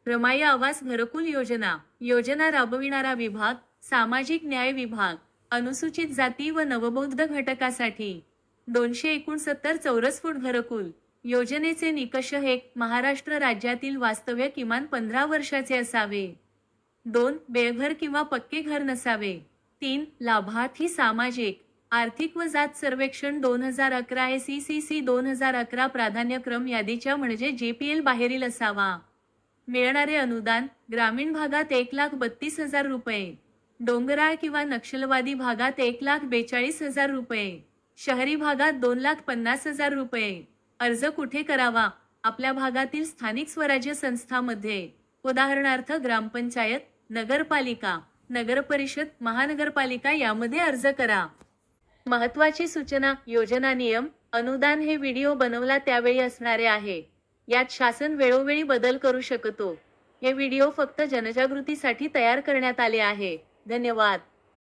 रमाई आवास घरकुल योजना योजना राबविणारा विभाग सामाजिक न्याय विभाग अनुसूचित जाती व नवबौद्ध घटकासाठी 269 चौरस फूट घरकुल योजनेचे निकष 1. महाराष्ट्र राज्यातील वास्तव्य किमान 15 वर्षाचे असावे. 2. बेघर किंवा पक्के घर नसावे. 3. लाभार्थी सामाजिक आर्थिक व जात सर्वेक्षण 2011 SECC 2011 प्राधान्यक्रम यादीच्या म्हणजे JPL बाहेरील असावा. मिळणारे अनुदान ग्रामीण भागात 1,32,000 रुपये, डोंगराळ किंवा नक्षलवादी भागात 1,42,000 रुपये, शहरी भागात 2,50,000 रुपये. अर्ज कुठे करावा? आपल्या भागातील स्थानिक स्वराज्य संस्थांमध्ये, उदाहरणार्थ ग्रामपंचायत, नगरपालिका, नगरपरिषद, महानगरपालिका यामध्ये अर्ज करा. महत्त्वाची सूचना योजना नियम अनुदान हे व्हिडिओ बनवला त्यावेळी असणारे आहे. यात शासन वेळोवेळी बदल करू शकतो. हे व्हिडिओ फक्त जनजागृतीसाठी तयार करण्यात आले आहे. धन्यवाद.